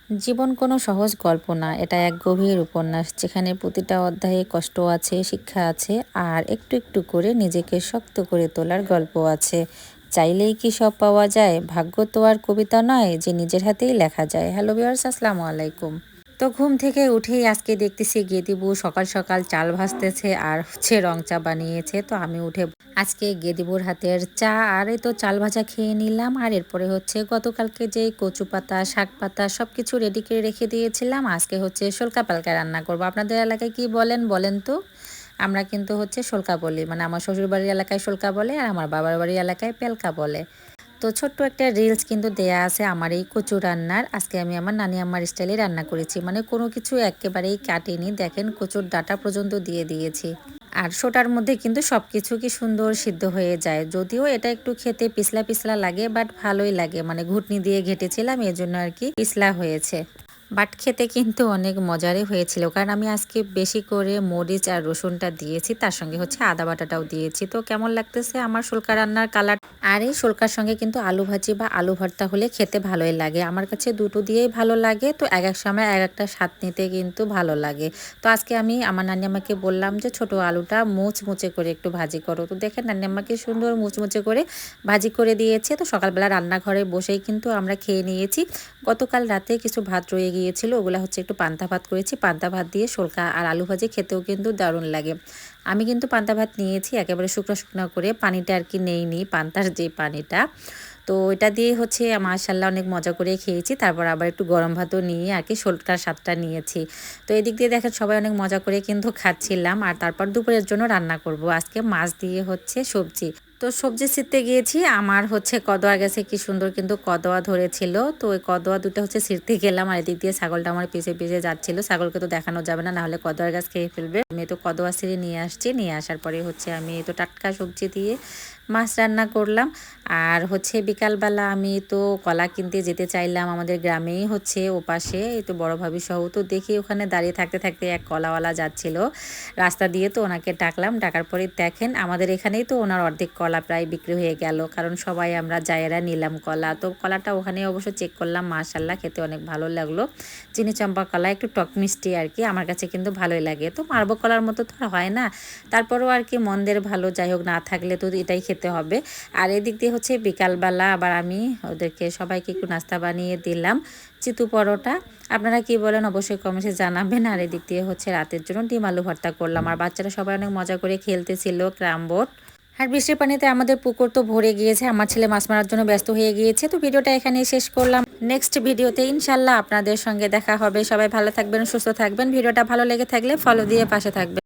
জীবন কোনো সহজ গল্প না, এটা এক গভীর উপন্যাস যেখানে প্রতিটা অধ্যায়ে কষ্ট আছে, শিক্ষা আছে আর একটু একটু করে নিজেকে শক্ত করে তোলার গল্প আছে। চাইলেই কি সব পাওয়া যায়? ভাগ্য তো আর কবিতা নয় যে নিজের হাতেই লেখা যায়। হ্যালো ভিউয়ার্স, আসসালামু আলাইকুম। তো ঘুম থেকে উঠেই আজকে দেখতেছি গেদিবু সকাল সকাল চাল ভাজতেছে আর রং চা বানিয়েছে। তো আমি উঠে আজকে গেদিবুর হাতের চা আর এই তো চাল ভাজা খেয়ে নিলাম। আর এরপরে গতকালকে যে কচু পাতা, শাক পাতা সবকিছু রেডি করে রেখে দিয়েছিলাম, আজকে শোলকা পালকা রান্না করব। আপনাদের এলাকায় কি বলেন বলেন তো? আমরা কিন্তু শোলকা বলি, মানে আমার শ্বশুর বাড়ির এলাকায় শোলকা বলে আর আমার বাবার বাড়ির এলাকায় পেলকা বলে। তো ছোট্ট একটা রিলস কিন্তু দেয়া আছে আমার এই কচু রান্নার। আজকে আমি আমার নানি আম্মার স্টাইলে রান্না করেছি, মানে কোনো কিছু একেবারেই কাটিনি। দেখেন কচুর ডাঁটা পর্যন্ত দিয়ে দিয়েছি। আর শোটার মধ্যে কিন্তু সবকিছু কি সুন্দর সিদ্ধ হয়ে যায়। যদিও এটা একটু খেতে পিছলা পিছলা লাগে, বাট ভালোই লাগে, মানে ঘুটনি দিয়ে ঘেটেছিলাম এই জন্য আর কি পিছলা হয়েছে। বাট খেতে কিন্তু অনেক মজারই হয়েছিল, কারণ আমি আজকে বেশি করে মরিচ আর রসুনটা দিয়েছি, তার সঙ্গে আদা বাটাটাও দিয়েছি। তো কেমন লাগতেছে আমার শুল্কা রান্নার কালার? আর এই শুল্কার সঙ্গে কিন্তু আলু ভাজি বা আলু ভর্তা হলে খেতে ভালোই লাগে। আমার কাছে দুটো দিয়েই ভালো লাগে। তো এক এক সময় এক একটা স্বাদ নিতে কিন্তু ভালো লাগে। তো আজকে আমি আমার নানি আমাকে বললাম যে ছোট আলুটা মুচমুচে করে একটু ভাজি করো। তো দেখেন নানি আমাকে সুন্দর মুচমুচে করে ভাজি করে দিয়েছে। তো সকালবেলা রান্নাঘরে বসেই কিন্তু আমরা খেয়ে নিয়েছি। গতকাল রাতে কিছু ভাত রয়ে গিয়েছিল, ওগুলা একটু পান্তা ভাত করেছি। পান্তা ভাত দিয়ে শুল্কা আর আলু ভাজি খেতেও কিন্তু দারুণ লাগে। আমি কিন্তু পান্তা ভাত নিয়েছি একেবারে শুকনো শুকনো করে, পানিটা আর কি নেইনি, পান্তার যে পানিটা। তো এটা দিয়ে মাশাআল্লাহ অনেক মজা করে খেয়েছি। তারপর আবার একটু গরম ভাতও নিয়ে আর কি শুল্কার স্বাদটা নিয়েছি। তো এদিক দিয়ে দেখেন সবাই অনেক মজা করে কিন্তু খাচ্ছিলাম। আর তারপর দুপুরের জন্য রান্না করব আজকে মাছ দিয়ে সবজি। তো সবজি ছিঁড়তে গিয়েছি, আমার কদোয়া গেছে, কি সুন্দর কিন্তু কদোয়া ধরেছিল। তো ওই কদোয়া দুটো ছিঁড়তে গেলাম, আর এদিক দিয়ে ছাগলটা আমার পিছে পিছে যাচ্ছিল। ছাগলকে তো দেখানো যাবে না, নাহলে কদোয়ার গাছ খেয়ে ফেলবে। আমি তো কদোয়া ছিঁড়ে নিয়ে আসছি, নিয়ে আসার পরে আমি তো টাটকা সবজি দিয়ে মাছ রান্না করলাম। আর বিকালবেলা আমি তো কলা কিনতে যেতে চাইলাম, আমাদের গ্রামেই ওপাশে এই তো বড় ভাবি সহ। তো দেখি ওখানে দাঁড়িয়ে থাকতে থাকতে এক কলাওয়ালা যাচ্ছিল রাস্তা দিয়ে, তো ওনাকে ডাকলাম। ডাকার পরে দেখেন আমাদের এখানেই তো ওনার অর্ধেক কলা প্রায় বিক্রি হয়ে গেল, কারণ সবাই আমরা জায়েরা নিলাম কলা। তো কলাটা ওখানে অবশ্য চেক করলাম, মাশাআল্লাহ খেতে অনেক ভালো লাগলো। চিনি চম্পা কলা, একটু টক মিষ্টি আর কি, আমার কাছে কিন্তু ভালোই লাগে। তো মারবো কলার মতো তো আর হয় না, তারপরেও আর কি মন্দের ভালো, যাই হোক না থাকলে তো এটাই খেতে হবে। আর এদিক দিয়ে বিকালবেলা আবার আমি ওদেরকে সবাইকে একটু নাস্তা বানিয়ে দিলাম, চিতু পরোটা। আপনারা কি বলেন অবশ্যই কমেন্টে জানাবেন। আর এদিক দিয়ে রাতের জন্য ডিম আলু ভর্তা করলাম। আর বাচ্চারা সবাই অনেক মজা করে খেলতেছিল ক্যারাম বোর্ড। আর বৃষ্টির পানিতে আমাদের পুকুর তো ভরে গিয়েছে, আমার ছেলে মাছ মারার জন্য ব্যস্ত হয়ে গিয়েছে। তো ভিডিওটা এখানেই শেষ করলাম। নেক্সট ভিডিওতে ইনশাল্লাহ আপনাদের সঙ্গে দেখা হবে। সবাই ভালো থাকবেন, সুস্থ থাকবেন। ভিডিওটা ভালো লেগে থাকলে ফলো দিয়ে পাশে থাকবেন।